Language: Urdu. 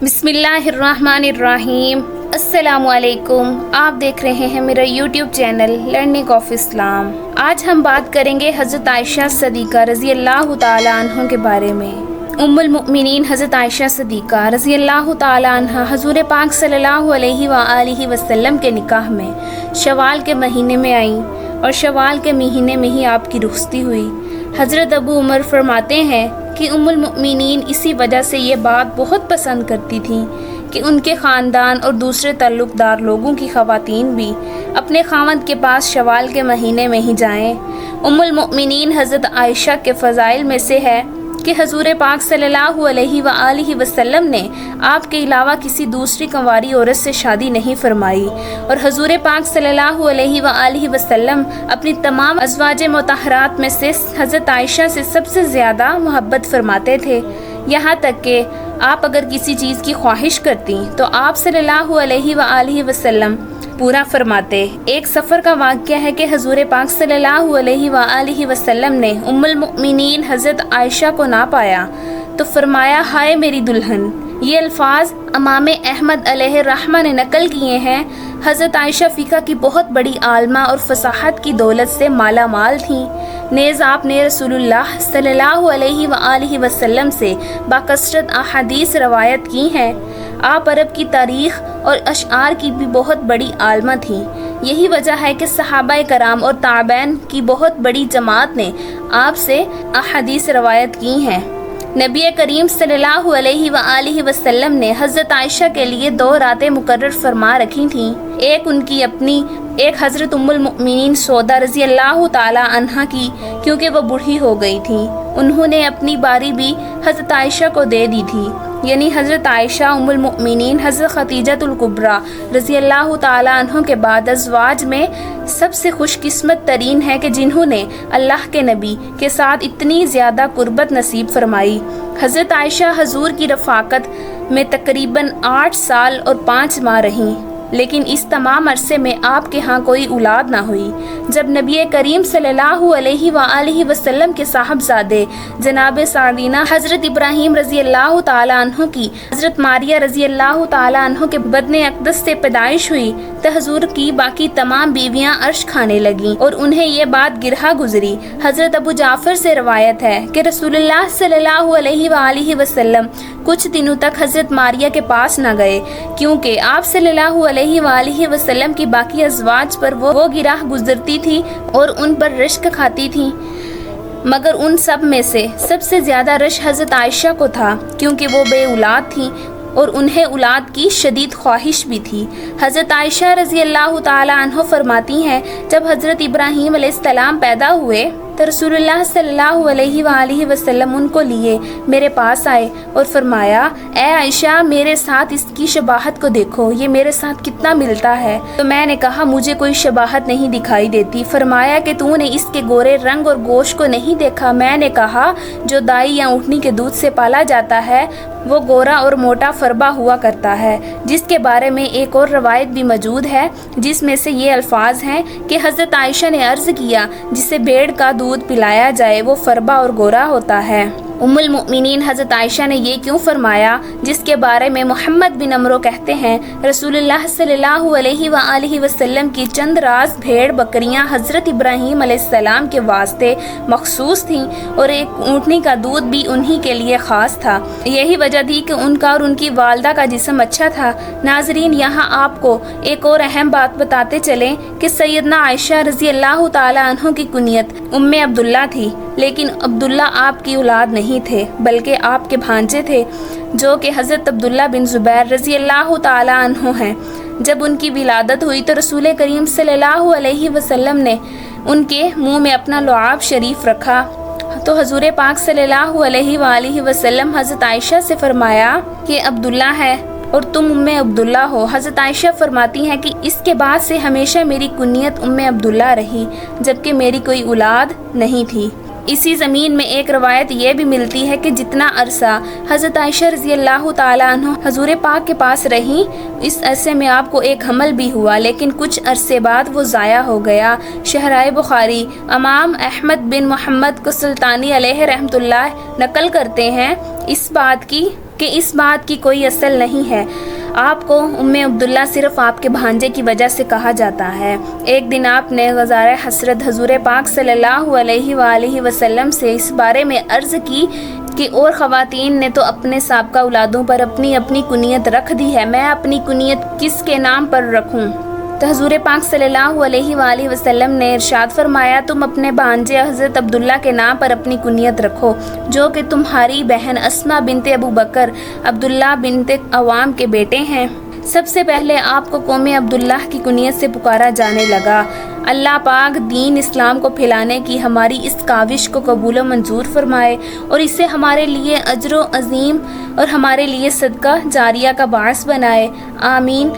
بسم اللہ الرحمن الرحیم۔ السلام علیکم، آپ دیکھ رہے ہیں میرا یوٹیوب چینل لرننگ آف اسلام۔ آج ہم بات کریں گے حضرت عائشہ صدیقہ رضی اللہ تعالیٰ عنہ کے بارے میں۔ ام المؤمنین حضرت عائشہ صدیقہ رضی اللہ تعالیٰ عنہ حضور پاک صلی اللہ علیہ وآلہ وسلم کے نکاح میں شوال کے مہینے میں آئیں اور شوال کے مہینے میں ہی آپ کی رخصتی ہوئی۔ حضرت ابو عمر فرماتے ہیں کہ ام المؤمنین اسی وجہ سے یہ بات بہت پسند کرتی تھیں کہ ان کے خاندان اور دوسرے تعلق دار لوگوں کی خواتین بھی اپنے خاوند کے پاس شوال کے مہینے میں ہی جائیں۔ ام المؤمنین حضرت عائشہ کے فضائل میں سے ہے کہ حضور پاک صلی اللہ علیہ وآلہ وسلم نے آپ کے علاوہ کسی دوسری کنواری عورت سے شادی نہیں فرمائی، اور حضور پاک صلی اللہ علیہ وآلہ وسلم اپنی تمام ازواج مطہرات میں سے حضرت عائشہ سے سب سے زیادہ محبت فرماتے تھے، یہاں تک کہ آپ اگر کسی چیز کی خواہش کرتی تو آپ صلی اللہ علیہ وآلہ وسلم پورا فرماتے۔ ایک سفر کا واقعہ ہے کہ حضور پاک صلی اللہ علیہ وآلہ وسلم نے ام المؤمنین حضرت عائشہ کو نہ پایا تو فرمایا، ہائے میری دلہن۔ یہ الفاظ امام احمد علیہ الرحمہ نے نقل کیے ہیں۔ حضرت عائشہ فقہ کی بہت بڑی عالمہ اور فصاحت کی دولت سے مالا مال تھیں، نیز آپ نے رسول اللہ صلی اللہ علیہ وآلہ وسلم سے باکثرت احادیث روایت کی ہیں۔ آپ عرب کی تاریخ اور اشعار کی بھی بہت بڑی عالمہ تھیں۔ یہی وجہ ہے کہ صحابہ کرام اور تابعین کی بہت بڑی جماعت نے آپ سے احادیث روایت کی ہیں۔ نبی کریم صلی اللہ علیہ وآلہ وسلم نے حضرت عائشہ کے لیے 2 راتیں مقرر فرما رکھی تھیں، ایک ان کی اپنی، ایک حضرت ام المؤمنین سودا رضی اللہ تعالی عنہا کی، کیونکہ وہ بوڑھی ہو گئی تھیں۔ انہوں نے اپنی باری بھی حضرت عائشہ کو دے دی تھی، یعنی حضرت عائشہ ام المؤمنین حضرت خدیجہ الکبریٰ رضی اللہ تعالیٰ عنہ کے بعد ازواج میں سب سے خوش قسمت ترین ہے کہ جنہوں نے اللہ کے نبی کے ساتھ اتنی زیادہ قربت نصیب فرمائی۔ حضرت عائشہ حضور کی رفاقت میں تقریباً 8 سال اور 5 ماہ رہیں، لیکن اس تمام عرصے میں آپ کے ہاں کوئی اولاد نہ ہوئی۔ جب نبی کریم صلی اللہ علیہ وآلہ وسلم کے صاحبزادے جناب سعدینہ حضرت ابراہیم رضی اللہ تعالیٰ عنہ کی حضرت ماریہ رضی اللہ تعالیٰ عنہ کے بدن اقدس سے پیدائش ہوئی تو حضور کی باقی تمام بیویاں عرش کھانے لگیں اور انہیں یہ بات گرہا گزری۔ حضرت ابو جعفر سے روایت ہے کہ رسول اللہ صلی اللہ علیہ وآلہ وسلم کچھ دنوں تک حضرت ماریہ کے پاس نہ گئے، کیونکہ آپ صلی اللہ علیہ وآلہ وسلم کی باقی ازواج پر وہ گراہ گزرتی تھی اور ان پر رشک کھاتی تھی، مگر ان سب میں سے سب سے زیادہ رشک حضرت عائشہ کو تھا، کیونکہ وہ بے اولاد تھیں اور انہیں اولاد کی شدید خواہش بھی تھی۔ حضرت عائشہ رضی اللہ تعالی عنہ فرماتی ہیں، جب حضرت ابراہیم علیہ السلام پیدا ہوئے تو رسول اللہ صلی اللہ علیہ وآلہ وسلم ان کو لیے میرے پاس آئے اور فرمایا، اے عائشہ میرے ساتھ اس کی شباہت کو دیکھو، یہ میرے ساتھ کتنا ملتا ہے۔ تو میں نے کہا، مجھے کوئی شباہت نہیں دکھائی دیتی۔ فرمایا کہ تو نے اس کے گورے رنگ اور گوشت کو نہیں دیکھا؟ میں نے کہا، جو دائی یا اونٹنی کے دودھ سے پالا جاتا ہے وہ گورا اور موٹا فربا ہوا کرتا ہے، جس کے بارے میں ایک اور روایت بھی موجود ہے جس میں سے یہ الفاظ ہیں کہ حضرت عائشہ نے عرض کیا، جسے بھیڑ کا دودھ پلایا جائے وہ فربا اور گورا ہوتا ہے۔ ام المؤمنین حضرت عائشہ نے یہ کیوں فرمایا، جس کے بارے میں محمد بن عمرو کہتے ہیں، رسول اللہ صلی اللہ علیہ وآلہ وسلم کی چند راز بھیڑ بکریاں حضرت ابراہیم علیہ السلام کے واسطے مخصوص تھیں اور ایک اونٹنی کا دودھ بھی انہی کے لیے خاص تھا۔ یہی وجہ تھی کہ ان کا اور ان کی والدہ کا جسم اچھا تھا۔ ناظرین، یہاں آپ کو ایک اور اہم بات بتاتے چلیں کہ سیدنا عائشہ رضی اللہ تعالیٰ عنہ کی کنیت ام عبداللہ تھی، لیکن عبداللہ آپ کی اولاد نہیں تھے بلکہ آپ کے بھانجے تھے، جو کہ حضرت عبداللہ بن زبیر رضی اللہ تعالیٰ عنہ ہیں۔ جب ان کی ولادت ہوئی تو رسول کریم صلی اللہ علیہ وسلم نے ان کے منہ میں اپنا لعاب شریف رکھا تو حضور پاک صلی اللہ علیہ وآلہ وسلم حضرت عائشہ سے فرمایا کہ عبداللہ ہے اور تم ام عبداللہ ہو۔ حضرت عائشہ فرماتی ہیں کہ اس کے بعد سے ہمیشہ میری کنیت ام عبداللہ رہی، جبکہ میری کوئی اولاد نہیں تھی۔ اسی زمین میں ایک روایت یہ بھی ملتی ہے کہ جتنا عرصہ حضرت عائشہ رضی اللہ تعالیٰ عنہ حضور پاک کے پاس رہیں، اس عرصے میں آپ کو ایک حمل بھی ہوا، لیکن کچھ عرصے بعد وہ ضائع ہو گیا۔ شہرائے بخاری امام احمد بن محمد کو سلطانی علیہ رحمۃ اللہ نقل کرتے ہیں اس بات کی کہ اس بات کی کوئی اصل نہیں ہے۔ آپ کو ام عبداللہ صرف آپ کے بھانجے کی وجہ سے کہا جاتا ہے۔ ایک دن آپ نے غزارِ حسرت حضور پاک صلی اللہ علیہ وآلہ وسلم سے اس بارے میں عرض کی کہ اور خواتین نے تو اپنے سابقہ اولادوں پر اپنی اپنی کنیت رکھ دی ہے، میں اپنی کنیت کس کے نام پر رکھوں؟ تو حضور پاک صلی اللہ علیہ وآلہ وسلم نے ارشاد فرمایا، تم اپنے بھانجے حضرت عبداللہ کے نام پر اپنی کنیت رکھو، جو کہ تمہاری بہن اسما بنت ابو بکر عبداللہ بنت عوام کے بیٹے ہیں۔ سب سے پہلے آپ کو قوم عبداللہ کی کنیت سے پکارا جانے لگا۔ اللہ پاک دین اسلام کو پھیلانے کی ہماری اس کاوش کو قبول و منظور فرمائے اور اسے ہمارے لیے اجر و عظیم اور ہمارے لیے صدقہ جاریہ کا باعث بنائے، آمین۔